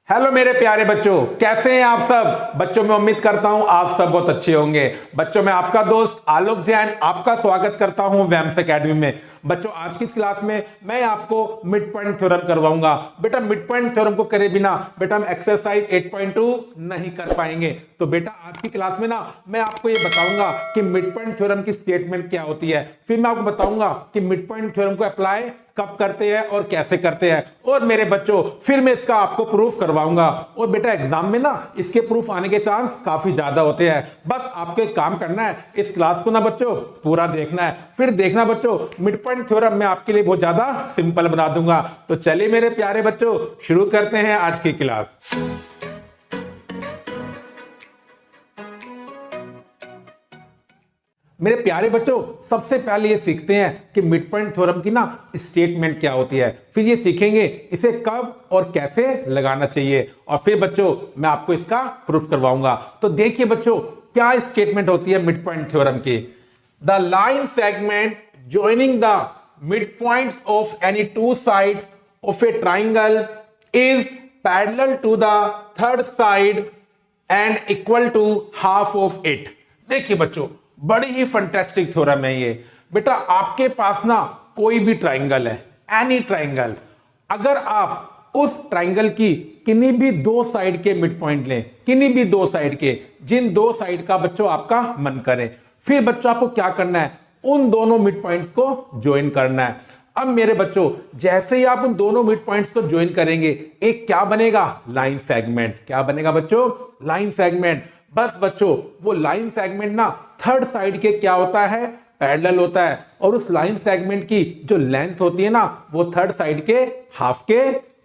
Hello मेरे प्यारे बच्चों, कैसे हैं आप सब। बच्चों मैं उम्मीद करता हूं आप सब बहुत अच्छे होंगे। बच्चों मैं आपका दोस्त आलोक जैन आपका स्वागत करता हूं वैम्स एकेडमी में। बच्चों आज की इस क्लास में मैं आपको मिड पॉइंट थ्योरम करवाऊंगा। बेटा मिड पॉइंट थ्योरम को करे बिना बेटा हम एक्सरसाइज 8.2 नहीं कर पाएंगे। तो बेटा आज की क्लास में ना मैं आपको ये बताऊंगा कि मिड पॉइंट थ्योरम की स्टेटमेंट क्या होती है, फिर मैं आपको बताऊंगा कि मिड पॉइंट थ्योरम को अप्लाई कब करते हैं और कैसे करते हैं, और मेरे बच्चों फिर मैं इसका आपको प्रूफ करवाऊंगा। और बेटा एग्जाम में ना इसके प्रूफ आने के चांस काफी ज्यादा होते हैं। बस आपको एक काम करना है, इस क्लास को ना बच्चों पूरा देखना है, फिर देखना बच्चों मिड पॉइंट थ्योरम मैं आपके लिए बहुत ज्यादा सिंपल बना दूंगा। तो चलिए मेरे प्यारे बच्चों शुरू करते हैं आज की क्लास। मेरे प्यारे बच्चों सबसे पहले ये सीखते हैं कि मिड पॉइंट थ्योरम की ना स्टेटमेंट क्या होती है, फिर ये सीखेंगे इसे कब और कैसे लगाना चाहिए, और फिर बच्चों मैं आपको इसका प्रूफ करवाऊंगा। तो देखिए बच्चों क्या स्टेटमेंट होती है मिड पॉइंट थ्योरम की। The line segment joining the midpoints of any two sides of a triangle is parallel to the third side and equal to half of it। देखिए बच्चों बड़ी ही फंटेस्टिक थ्योरम है ये। बेटा आपके पास ना कोई भी ट्राइंगल है, एनी ट्राइंगल, अगर आप उस ट्राइंगल की किन्हीं भी दो साइड के मिड पॉइंट लें, किन्हीं भी दो साइड के, जिन दो साइड का बच्चों आपका मन करे, फिर बच्चों आपको क्या करना है, उन दोनों मिड पॉइंट्स को ज्वाइन करना है। अब मेरे बच्चों जैसे ही आप उन दोनों मिड पॉइंट्स को ज्वाइन करेंगे एक क्या बनेगा, लाइन सेगमेंट। क्या बनेगा बच्चों, लाइन सेगमेंट। बस बच्चों वो लाइन सेगमेंट ना थर्ड साइड के क्या होता है, पैरेलल होता है, और उस लाइन सेगमेंट की जो लेंथ होती है ना वो थर्ड साइड के हाफ के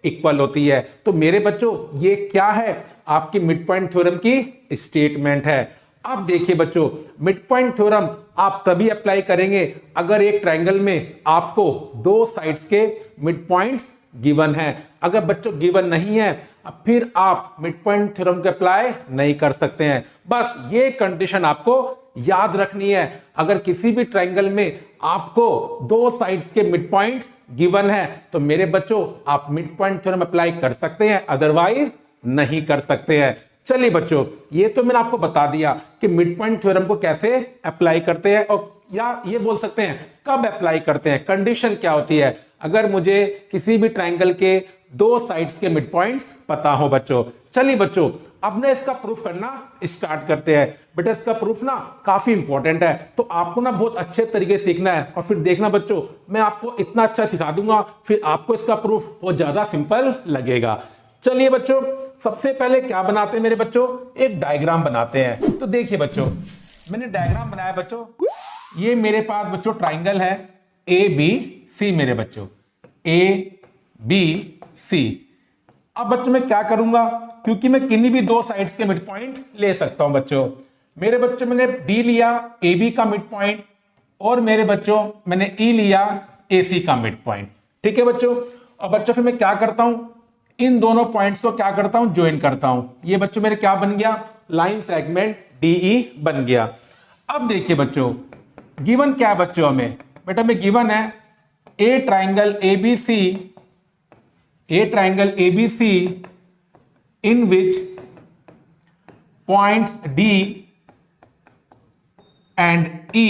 इक्वल होती है। तो मेरे बच्चों ये क्या है, आपकी मिड पॉइंट थ्योरम की स्टेटमेंट है। अब देखिए बच्चों मिड पॉइंट थ्योरम आप तभी अप्लाई करेंगे अगर एक ट्रायंगल में आपको दो साइड्स के मिड पॉइंट्स गिवन है। अगर बच्चों गिवन नहीं है अब फिर आप मिड पॉइंट थ्योरम को अप्लाई नहीं कर सकते हैं। बस ये कंडीशन आपको याद रखनी है। अगर किसी भी ट्रायंगल में आपको दो साइड्स के मिड पॉइंट्स गिवन है तो मेरे बच्चों आप मिड पॉइंट थ्योरम अप्लाई कर सकते हैं, अदरवाइज नहीं कर सकते हैं। चलिए बच्चों ये तो मैंने आपको बता दिया कि मिड पॉइंट थ्योरम को कैसे अप्लाई करते हैं, और या ये बोल सकते हैं कब अप्लाई करते हैं, कंडीशन क्या होती है अगर मुझे किसी भी ट्रायंगल के दो साइड्स के मिड पॉइंट्स पता हो बच्चों। चलिए बच्चों अब ना इसका प्रूफ करना स्टार्ट करते हैं। बेटा इसका प्रूफ ना काफी इंपॉर्टेंट है, तो आपको ना बहुत अच्छे तरीके से सीखना है, और फिर देखना बच्चों मैं आपको इतना अच्छा सिखा दूंगा फिर आपको इसका प्रूफ बहुत ज्यादा सिंपल लगेगा। चलिए बच्चों सबसे पहले क्या बनाते हैं मेरे बच्चों, एक डायग्राम बनाते हैं। तो देखिए बच्चों मैंने डायग्राम बनाया बच्चों, ये मेरे पास बच्चों ट्राइंगल है ए बी सी मेरे बच्चों, ए बी सी। अब बच्चों मैं क्या करूंगा, क्योंकि मैं किन्हीं भी दो साइड्स के मिड पॉइंट ले सकता हूं बच्चों। मेरे बच्चों मैंने डी लिया ए बी का मिड पॉइंट, और मेरे बच्चों मैंने ई लिया ए सी का मिड पॉइंट। ठीक है बच्चों, और बच्चों फिर मैं क्या करता हूं, इन दोनों पॉइंट्स को क्या करता हूं, ज्वाइन करता हूं। ये बच्चों मेरे क्या बन गया, लाइन सेगमेंट डीई बन गया। अब देखिए बच्चों गिवन क्या है बच्चों हमें, बेटा में गिवन है ए triangle ABC, A triangle ABC in which points D and E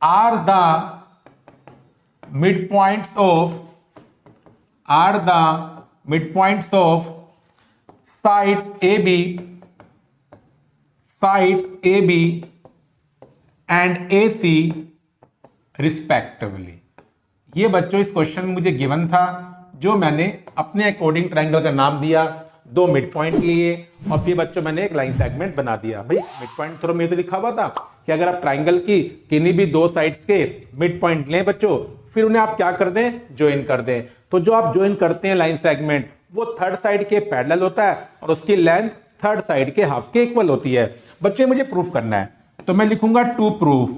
R the midpoints of sides AB and AC respectively। ये बच्चों इस क्वेश्चन में मुझे गिवन था, जो मैंने अपने अकॉर्डिंग ट्रायंगल का नाम दिया, दो मिड पॉइंट लिए, और फिर बच्चों मैंने एक लाइन सेगमेंट बना दिया। भाई मिड पॉइंट थ्योरम में तो लिखा हुआ था कि अगर आप ट्रायंगल की किन्हीं भी दो साइड्स के मिड पॉइंट लें बच्चों, फिर उन्हें आप क्या कर दें, ज्वाइन कर दें। तो जो आप ज्वाइन करते हैं लाइन सेगमेंट वो थर्ड साइड के पैरेलल होता है, और उसकी लेंथ थर्ड साइड के हाफ के इक्वल होती है। बच्चे मुझे प्रूफ करना है तो मैं लिखूंगा टू प्रूफ।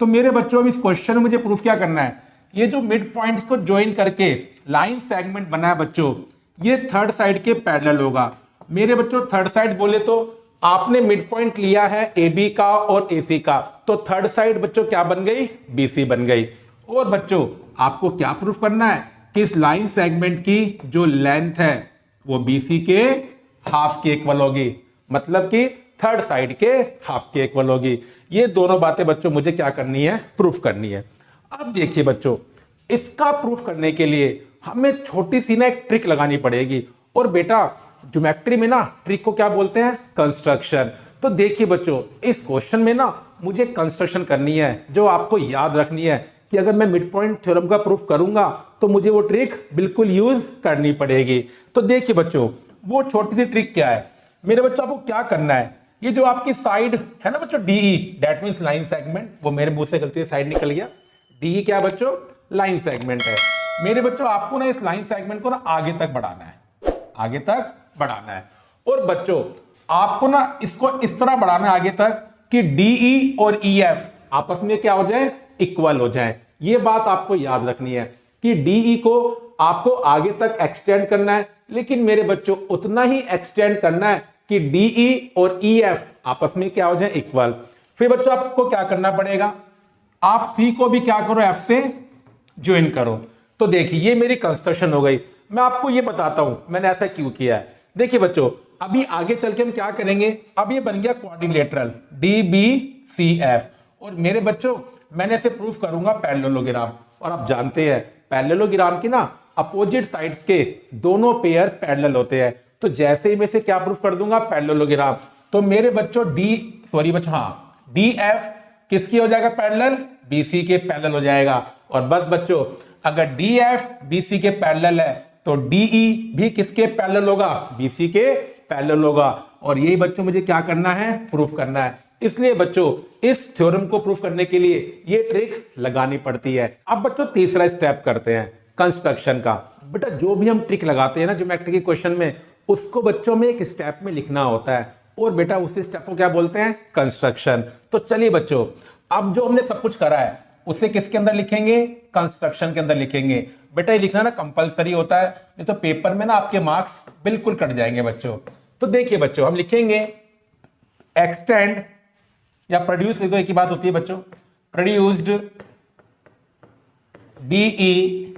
तो मेरे बच्चों अब इस क्वेश्चन में मुझे प्रूफ क्या करना है, ये जो मिड पॉइंट्स को ज्वाइन करके लाइन सेगमेंट बना है बच्चों, ये थर्ड साइड के पैरेलल होगा। मेरे बच्चों थर्ड साइड बोले तो आपने मिड पॉइंट लिया है ए बी का और ए सी का, तो थर्ड साइड बच्चों क्या बन गई, बी सी बन गई। और बच्चों आपको क्या प्रूफ करना है, कि इस लाइन सेगमेंट की जो लेंथ है वो BC के हाफ के इक्वल होगी, मतलब कि थर्ड साइड के हाफ के इक्वल होगी। ये दोनों बातें बच्चों मुझे क्या करनी है, प्रूफ करनी है। अब देखिए बच्चों, इसका प्रूफ करने के लिए हमें छोटी सी ना एक ट्रिक लगानी पड़ेगी। और बेटा ज्योमेट्री में ना ट्रिक को क्या बोलते हैं, कंस्ट्रक्शन। तो देखिए बच्चों, इस क्वेश्चन में ना मुझे कंस्ट्रक्शन करनी है जो आपको याद रखनी है कि अगर मैं मिड पॉइंट थ्योरम का प्रूफ करूंगा तो मुझे वो ट्रिक बिल्कुल यूज करनी पड़ेगी। तो देखिए बच्चों, वो छोटी सी ट्रिक क्या है मेरे बच्चों, आपको क्या करना है, ये जो आपकी साइड है ना बच्चों DE, that means line segment, वो मेरे मुंह से गलती से साइड निकल गया। DE क्या बच्चों, लाइन सेगमेंट है। मेरे बच्चों आपको ना इस लाइन सेगमेंट को ना आगे तक बढ़ाना है, आगे तक बढ़ाना है। और बच्चों आपको ना इसको इस तरह बढ़ाना है आगे तक कि DE और EF आपस में क्या हो जाए, इक्वल हो जाए। ये बात आपको याद रखनी है कि DE को आपको आगे तक एक्सटेंड करना है, लेकिन मेरे बच्चों उतना ही एक्सटेंड करना है कि DE और EF आपस में क्या हो जाए, इक्वल। फिर बच्चों आपको क्या करना पड़ेगा, आप C को भी क्या करो, F से ज्वाइन करो। तो देखिए ये मेरी कंस्ट्रक्शन हो गई। मैं आपको ये बताता हूं मैंने ऐसा क्यों किया है। देखिए बच्चों, अभी आगे चल के हम क्या करेंगे, अब ये बन गया क्वाड्रिलेटरल DBCF, और मेरे बच्चों मैंने इसे प्रूफ करूंगा पैरेललोग्राम। और आप जानते हैं पैरेललोग्राम की ना अपोजिट साइड्स के दोनों पेयर पैरेलल होते हैं। तो जैसे ही मैं इसे क्या प्रूफ कर दूंगा, पैरेललोग्राम, तो मेरे बच्चों DF किसकी हो जाएगा पैरेलल, BC के पैरेलल हो जाएगा। और बस बच्चों अगर DF BC के पैरेलल है तो DE भी किसके पैरेलल होगा, BC के पैरेलल होगा। और यही बच्चों मुझे क्या करना है, प्रूफ करना है। इसलिए बच्चों इस थ्योरम को प्रूफ करने के लिए ये ट्रिक लगानी पड़ती है। अब बच्चों तीसरा स्टेप करते हैं कंस्ट्रक्शन का। बेटा जो भी हम ट्रिक लगाते हैं ना ज्योमेट्री के क्वेश्चन में, उसको बच्चों में एक स्टेप में लिखना होता है, और बेटा उसी स्टेप को क्या बोलते हैं, कंस्ट्रक्शन। तो चलिए बच्चों, अब जो हमने सब कुछ करा है उसे किसके अंदर लिखेंगे, कंस्ट्रक्शन के अंदर लिखेंगे। बेटा ये लिखना ना कंपलसरी होता है, नहीं तो पेपर में ना आपके मार्क्स बिल्कुल कट जाएंगे बच्चों। तो देखिए बच्चों, हम लिखेंगे एक्सटेंड या प्रोड्यूस, तो एक ही बात होती है बच्चों, produced DE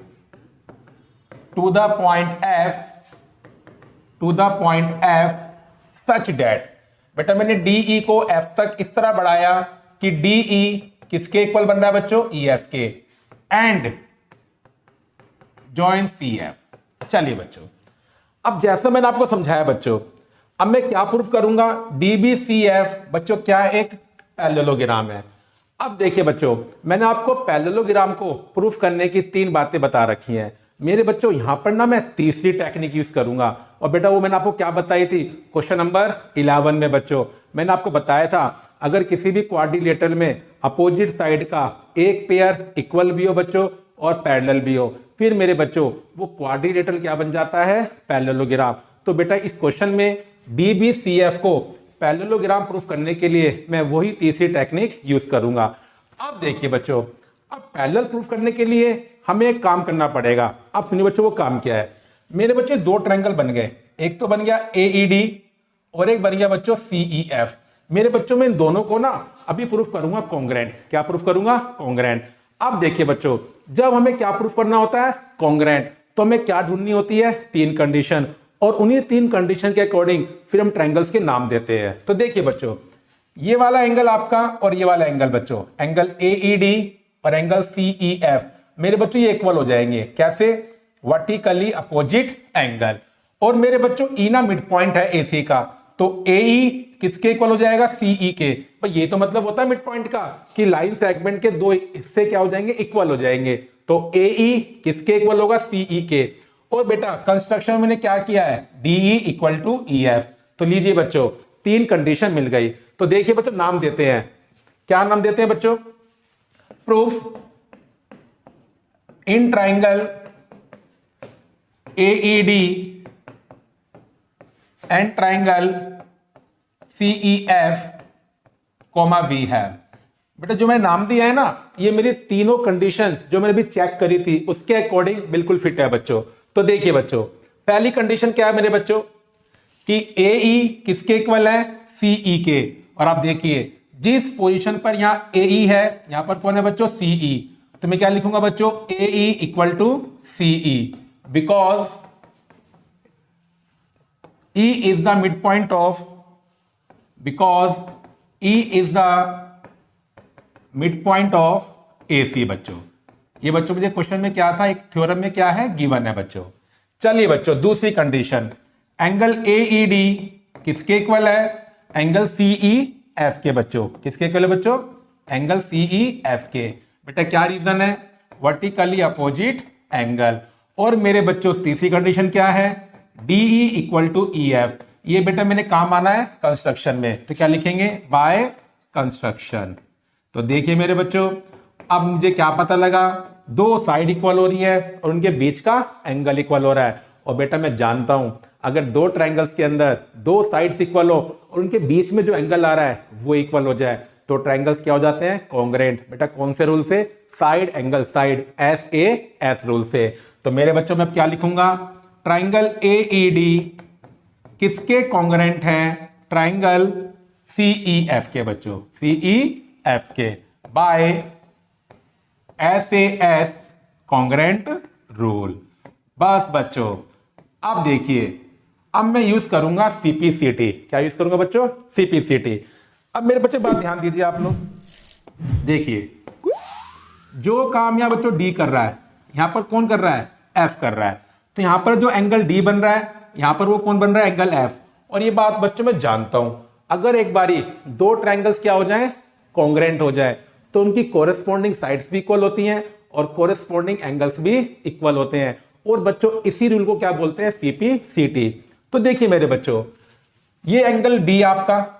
to the point F such that. बेटा मैंने DE को F तक इस तरह बढ़ाया कि DE किसके इक्वल बन रहा है बच्चों, EF के, एंड जॉइन CF। चलिए बच्चों, अब जैसा मैंने आपको समझाया बच्चों, अब मैं क्या प्रूफ करूंगा, DBCF बच्चों क्या एक पैरेललोग्राम है। अब देखिए बच्चों, मैंने आपको पैरेललोग्राम को प्रूफ करने की 3 बातें बता रखी हैं। मेरे बच्चों यहां पर ना मैं तीसरी टेक्निक यूज करूंगा, और बेटा वो मैंने आपको क्या बताई थी, क्वेश्चन नंबर 11 में बच्चों मैंने आपको बताया था, अगर किसी भी क्वाड्रिलेटरल में अपोजिट साइड का एक पेयर इक्वल भी हो बच्चों और पैरेलल भी हो, फिर मेरे बच्चों वो क्वाड्रिलेटरल क्या बन जाता है, पैरेललोग्राम। तो बेटा इस क्वेश्चन में DBCF को पैरेललोग्राम प्रूफ करने के लिए मैं वही तीसरी टेक्निक यूज करूंगा। अब देखिए बच्चों, अब पैरेलल प्रूफ करने के लिए हमें एक काम करना पड़ेगा। अब सुनिए बच्चों, वो काम क्या है। मेरे बच्चे 2 ट्रायंगल बन गए, एक तो बन गया AED और एक बन गया बच्चों CEF। मेरे बच्चों में इन दोनों को ना अभी प्रूफ करूंगा कॉन्ग्रेंट। क्या प्रूफ करूंगा, कॉन्ग्रेंट। अब देखिए बच्चों, जब हमें क्या प्रूफ करना होता है, कॉन्ग्रेंट, तो हमें क्या ढूंढनी होती है, 3 कंडीशन, और उन्हीं 3 कंडीशन के अकॉर्डिंग फिर हम ट्रायंगल्स के नाम देते हैं। तो देखिए बच्चों, ये वाला एंगल आपका और ये वाला एंगल बच्चों, एंगल AED और एंगल CEF मेरे बच्चों ये इक्वल हो जाएंगे। कैसे, वर्टिकली अपोजिट एंगल। और मेरे बच्चों E ना मिड पॉइंट है AC का, तो AE किसके इक्वल हो जाएगा, CE के। भाई ये तो मतलब होता है मिड पॉइंट का कि लाइन सेगमेंट के 2 हिस्से क्या हो जाएंगे, इक्वल हो जाएंगे। तो AE किसके इक्वल होगा, CE के। और बेटा कंस्ट्रक्शन में मैंने क्या किया है, DE इक्वल टू EF। तो लीजिए बच्चों 3 कंडीशन मिल गई। तो देखिए बच्चों नाम देते हैं, क्या नाम देते हैं बच्चों, proof in triangle AED and triangle CEF comma V है। बेटा जो मैंने नाम दिया है ना, ये मेरी तीनों कंडीशन जो मैंने अभी चेक करी थी उसके अकॉर्डिंग बिल्कुल फिट है बच्चों। तो देखिए बच्चों, पहली कंडीशन क्या है मेरे बच्चों कि AE किसके इक्वल है, CE के। और आप देखिए जिस पोजीशन पर यहां AE है, यहां पर कौन है बच्चों, CE। तो मैं क्या लिखूंगा बच्चों, AE equal to CE because E is the midpoint of AC बच्चों। ये बच्चों मुझे क्वेश्चन में क्या था, एक थ्योरम में क्या है गिवन है बच्चों। चलिए बच्चों दूसरी कंडीशन, एंगल AED किसके इक्वल है, एंगल CEF के बच्चों। किसके इक्वल है बच्चों, एंगल CEF के। बेटा क्या रीजन है, वर्टिकली अपोजिट एंगल। और मेरे बच्चों तीसरी कंडीशन क्या है, DE इक्वल टू EF। ये बेटा मैंने कहां माना है, कंस्ट्रक्शन में, तो क्या लिखेंगे, बाय कंस्ट्रक्शन। तो देखिए मेरे बच्चों अब मुझे क्या पता लगा, दो साइड इक्वल हो रही है और उनके बीच का एंगल इक्वल हो रहा है। और बेटा मैं जानता हूं अगर दो ट्रायंगल्स के अंदर दो साइड्स इक्वल हो और उनके बीच में जो एंगल आ रहा है वो इक्वल हो जाए तो ट्रायंगल्स क्या हो जाते हैं, कॉन्ग्रुएंट। बेटा कौन से रूल से, side angle side, SAS rule से। तो मेरे बच्चों मैं क्या लिखूंगा, ट्रायंगल AED किसके कॉन्ग्रुएंट है, ट्रायंगल CEF के बच्चों, CEF के बाय SAS कॉन्ग्रुएंट रूल। बस बच्चों अब देखिए, अब मैं यूज करूंगा CPCT। क्या यूज करूंगा बच्चों, CPCT। अब मेरे बच्चे बात ध्यान दीजिए आप लोग, देखिए जो काम यहां बच्चों D कर रहा है, यहां पर कौन कर रहा है, F कर रहा है। तो यहां पर जो एंगल D बन रहा है, यहां पर वो कौन बन रहा है, एंगल F। और ये बात बच्चों मैं जानता हूं, अगर एक बारी दो ट्रायंगल्स क्या हो जाएं, कॉन्ग्रुएंट हो जाए, तो उनकी कोरेस्पॉन्डिंग साइड्स भी इक्वल होती हैं और कोरेस्पॉन्डिंग एंगल्स भी इक्वल होते हैं। और बच्चों इसी रूल को क्या बोलते हैं, CPCT। तो देखिए मेरे बच्चों, ये एंगल D आपका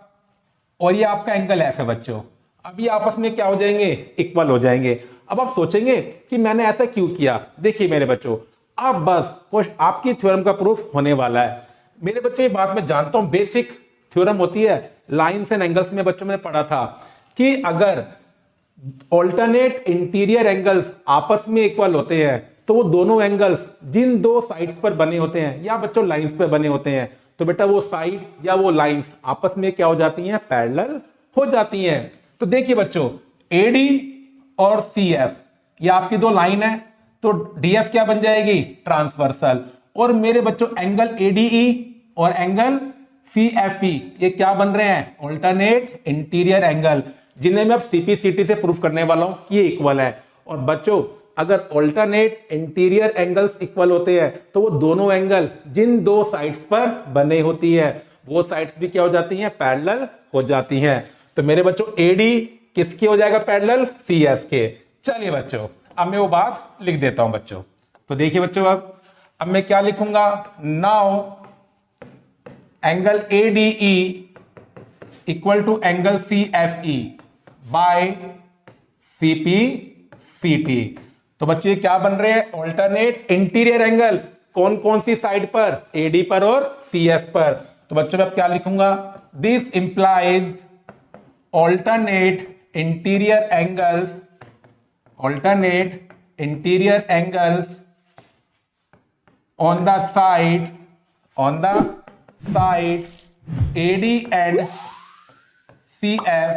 और ये आपका एंगल F है बच्चों। अब ये आपस में क्या हो जाएंगे, इक्वल हो जाएंगे। अब आप सोचेंगे कि मैंने ऐसा क्यों किया। देखिए मेरे बच्चों, अब बस आपकी थ्योरम का प्रूफ होने वाला है। मेरे बच्चों ये बात मैं जानता हूं, बेसिक थ्योरम होती है, लाइंस एंड एंगल्स में बच्चों मैंने पढ़ा था कि अगर ऑल्टरनेट इंटीरियर एंगल्स आपस में इक्वल होते हैं तो वो दोनों एंगल्स जिन दो साइड्स पर बने होते हैं या बच्चों लाइंस पर बने होते हैं, तो बेटा वो साइड या वो लाइंस आपस में क्या हो जाती हैं, पैरेलल हो जाती हैं। तो देखिए बच्चों AD और CF ये आपकी दो लाइन है, तो DF क्या बन जाएगी, ट्रांसवर्सल। और मेरे बच्चों एंगल ADE और एंगल CFE ये क्या बन रहे हैं, ऑल्टरनेट इंटीरियर एंगल, जिन्हें मैं अब CPCT से प्रूफ करने वाला हूं कि ये इक्वल है। और बच्चों अगर ऑल्टरनेट इंटीरियर एंगल्स इक्वल होते हैं तो वो दोनों एंगल जिन दो साइड्स पर बने होती है वो साइड्स भी क्या हो जाती हैं, पैरेलल हो जाती हैं। तो मेरे बच्चों AD किसके हो जाएगा, पैरेलल, CF के। चलिए बच्चों अब मैं वो बात लिख देता हूं बच्चों। तो देखिए बच्चों अब मैं क्या लिखूंगा, now angle ADE equal to angle CFE by CPCT। तो बच्चों ये क्या बन रहे हैं, ऑल्टरनेट इंटीरियर एंगल, कौन कौन सी साइड पर, AD पर और CF पर। तो बच्चों मैं क्या लिखूंगा, this implies alternate interior angles on the side AD and CF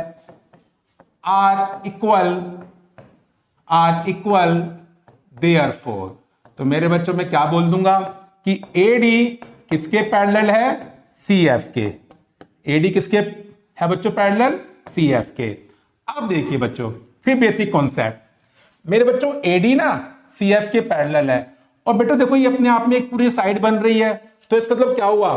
are equal therefore। तो मेरे बच्चों में क्या बोल दूंगा कि AD किसके पैरेलल है, CF के। AD किसके है बच्चों, पैरेलल, CF के। अब देखिए बच्चों फिर बेसिक कॉन्सेप्ट, मेरे बच्चों AD ना CF के पैरेलल है और बेटा देखो ये अपने आप में एक पूरी साइड बन रही है। तो इसका मतलब क्या हुआ,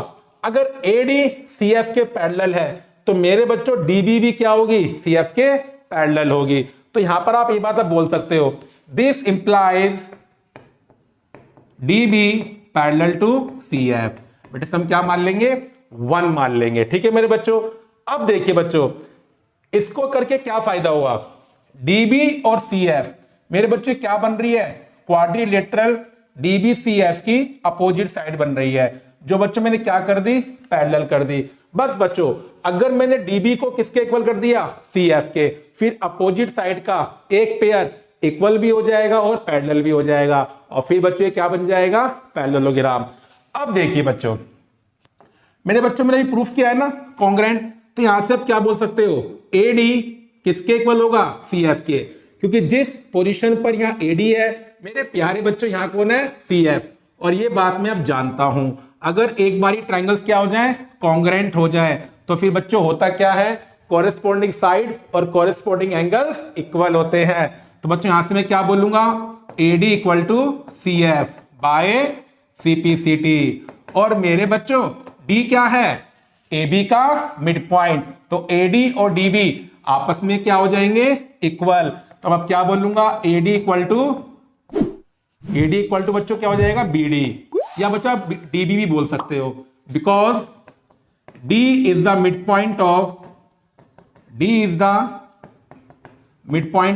अगर AD CF के पैरेलल है तो मेरे बच्चों DB भी क्या होगी, CF के पैरेलल होगी। तो यहां पर आप ये बात आप बोल सकते हो, this implies DB parallel to CF। बेटे हम क्या मान लेंगे, 1 मान लेंगे। ठीक है मेरे बच्चों। अब देखिए बच्चों इसको करके क्या फायदा हुआ, DB और CF मेरे बच्चों क्या बन रही है, क्वाड्रिलेटरल DB CF की अपोजिट साइड बन रही है, जो बच्चों मैंने क्या कर दी, पैरेलल कर दी। बस बच्चों अगर मैंने DB को किसके इक्वल कर दिया, CF के, फिर अपोजिट साइड का एक पेयर इक्वल भी हो जाएगा और पैरेलल भी हो जाएगा और फिर बच्चों क्या बन जाएगा, पैरेललोग्राम। अब देखिए बच्चों मेरे बच्चों मैंने प्रूफ किया है ना कॉन्ग्रुएंट, तो यहां से आप क्या बोल सकते हो, AD किसके इक्वल होगा, CF के, क्योंकि जिस पोजीशन पर यहां AD है मेरे प्यारे बच्चों यहाँ कौन है, सी एफ। और ये बात मैं अब जानता हूं, अगर एक बारी ट्राइंगल्स क्या हो जाए, कॉन्ग्रेंट हो जाए, तो फिर बच्चों होता क्या है, कॉरेस्पॉन्डिंग साइड्स और कॉरेस्पॉन्डिंग एंगल्स इक्वल होते हैं। तो बच्चों यहां से मैं क्या बोलूंगा, AD equal to C F by CPCT। और मेरे बच्चों D क्या है, AB का मिड पॉइंट, तो AD और DB आपस में क्या हो जाएंगे, इक्वल। तो अब क्या बोलूंगा, AD इक्वल टू बच्चों क्या हो जाएगा, BD, या बच्चों आप DB भी बोल सकते हो, because D is the mid point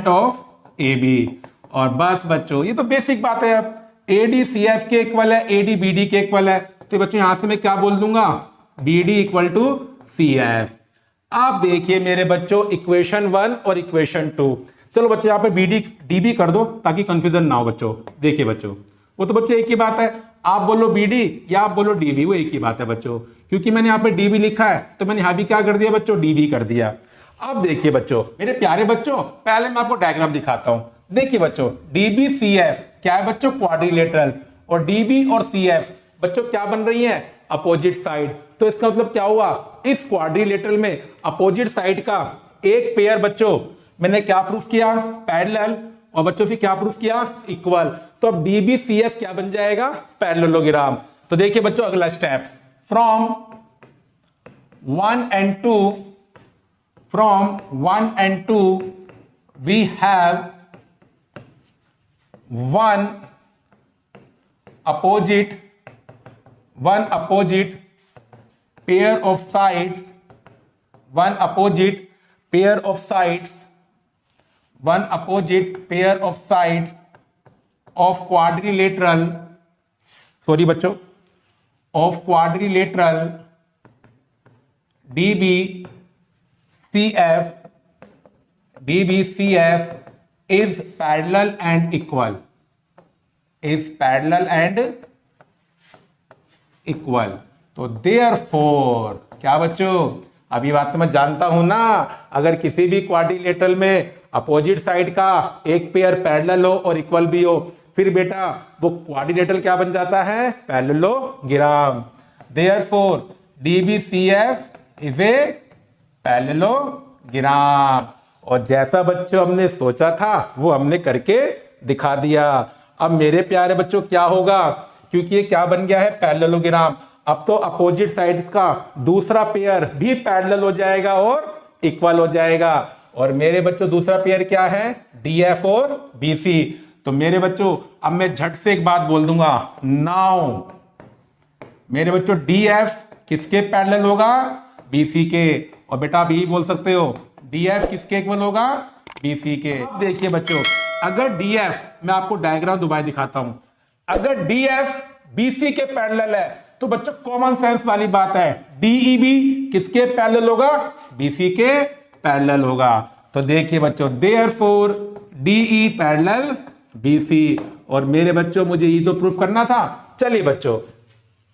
of AB। और बस बच्चों ये तो बेसिक बात है, अब AD CF के इक्वल है, AD BD के इक्वल है, तो बच्चों यहां से मैं क्या बोल दूंगा, BD इक्वल टू CF। आप देखिए मेरे बच्चों इक्वेशन 1 और इक्वेशन 2, चलो बच्चों यहाँ पे BD DB कर दो ताकि कंफ्यूजन ना हो बच्चों। देखिए बच्चों वो तो बच्चों एक ही बात है, आप बोलो BD या आप बोलो DB, वो एक ही बात है बच्चों, क्योंकि मैंने यहाँ पे DB लिखा है तो मैंने यहाँ भी क्या कर दिया बच्चों, DB कर दिया। अब देखिए बच्चों मेरे प्यारे बच्चों, पहले मैं आपको डायग्राम दिखाता हूं। देखिए बच्चों DB CF क्या है बच्चों, क्वाड्रिलेटरल, और DB और CF बच्चों क्या बन रही है, अपोजिट साइड। तो इसका मतलब क्या हुआ, इस क्वाड्रिलेटरल में अपोजिट साइड का एक पेयर बच्चों मैंने क्या प्रूफ किया, पैरेलल, और बच्चों फिर क्या प्रूफ किया, इक्वल। तो अब DB CF क्या बन जाएगा, पैरेललोग्राम। तो देखिए बच्चों अगला step, from 1 and 2 we have one opposite pair of sides, one opposite pair of sides of quadrilateral, sorry बच्चों, of quadrilateral DB CF is parallel and equal, तो therefore क्या बच्चों, अभी बात तो मैं जानता हूं ना, अगर किसी भी क्वाड्रिलेटरल में अपोजिट साइड का एक पेयर पैरेलल हो और इक्वल भी हो, फिर बेटा वो क्वाड्रिलेटरल क्या बन जाता है, parallelogram. therefore DBCF is a parallelogram. और जैसा बच्चों हमने सोचा था वो हमने करके दिखा दिया। अब मेरे प्यारे बच्चों क्या होगा, क्योंकि ये क्या बन गया है, पैरेललोग्राम, अब तो अपोजिट साइड्स का दूसरा पेयर भी पैरेलल हो जाएगा और इक्वल हो जाएगा। और मेरे बच्चों दूसरा पेयर क्या है, DF और BC। तो मेरे बच्चों अब मैं झट से एक बात बोल दूंगा, नाउ मेरे बच्चों DF किसके पैरेलल होगा, BC के। और बेटा आप यही बोल सकते हो DF किसके इक्वल होगा, BC के। अब देखिए बच्चों अगर DF, मैं आपको डायग्राम दोबारा दिखाता हूं, अगर DF BC के पैरेलल है तो बच्चों कॉमन सेंस वाली बात है, DEB किसके पैरेलल होगा, BC के पैरेलल होगा। तो देखिए बच्चों therefore DE पैरेलल BC। और मेरे बच्चों मुझे ये तो प्रूफ करना था, चलिए बच्चों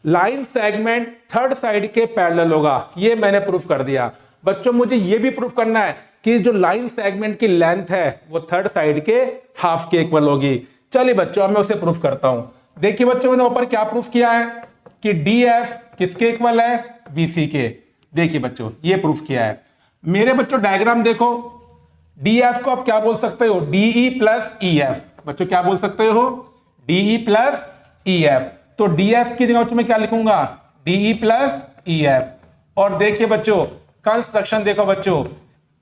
लाइन सेगमेंट थर्ड साइड के पैरेलल होगा, ये मैंने प्रूफ कर दिया। बच्चों मुझे ये भी प्रूफ करना है कि जो लाइन सेगमेंट की लेंथ है वो थर्ड साइड के हाफ के इक्वल होगी। चलिए बच्चों मैं उसे प्रूफ करता हूं। देखिए बच्चों मैंने ऊपर क्या प्रूफ किया है कि DF किसके इक्वल है, BC के। देखिए बच्चों ये प्रूफ किया है। मेरे बच्चों डायग्राम देखो, DF को आप क्या बोल सकते हो, DE प्लस EF। बच्चों क्या बोल सकते हो, DE प्लस EF। तो DF की जगह मैं क्या लिखूंगा, DE प्लस EF। और देखिए बच्चों कंस्ट्रक्शन देखो बच्चों,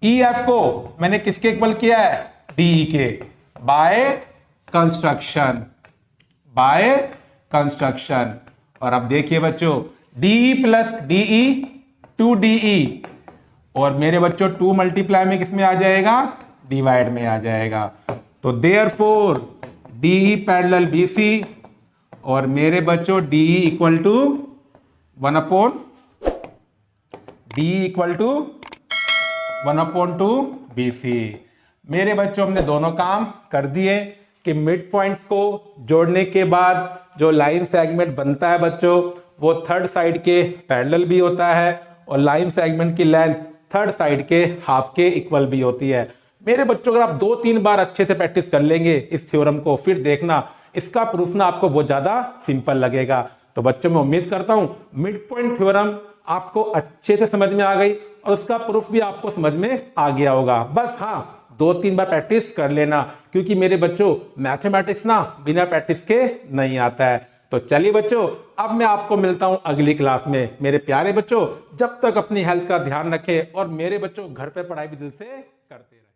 EF को मैंने किसके इक्वल किया है, DE के, बाय कंस्ट्रक्शन। और अब देखिए बच्चों DE प्लस DE 2DE, और मेरे बच्चों 2 मल्टीप्लाई में किसमें आ जाएगा, डिवाइड में आ जाएगा। तो therefore DE पैरेलल BC, और मेरे बच्चों DE इक्वल टू 1/2 BC। मेरे बच्चों हमने दोनों काम कर दिए कि मिड पॉइंट्स को जोड़ने के बाद जो लाइन सेगमेंट बनता है बच्चों वो थर्ड साइड के पैरेलल भी होता है, और लाइन सेगमेंट की लेंथ थर्ड साइड के हाफ के इक्वल भी होती है। मेरे बच्चों अगर आप 2-3 बार अच्छे से प्रैक्टिस कर लेंगे इस थ्योरम को, फिर देखना इसका प्रूफ ना आपको बहुत ज्यादा सिंपल लगेगा। तो बच्चों मैं उम्मीद करता हूं मिड पॉइंट थ्योरम आपको अच्छे से समझ में आ गई और उसका प्रूफ भी आपको समझ में आ गया होगा। बस हाँ, 2-3 बार प्रैक्टिस कर लेना, क्योंकि मेरे बच्चों मैथमेटिक्स ना बिना प्रैक्टिस के नहीं आता है। तो चलिए बच्चों, अब मैं आपको मिलता हूं अगली क्लास में। मेरे प्यारे बच्चों, जब तक अपनी हेल्थ का ध्यान रखें और मेरे बच्चों घर पे पढ़ाई भी दिल से करते रहें।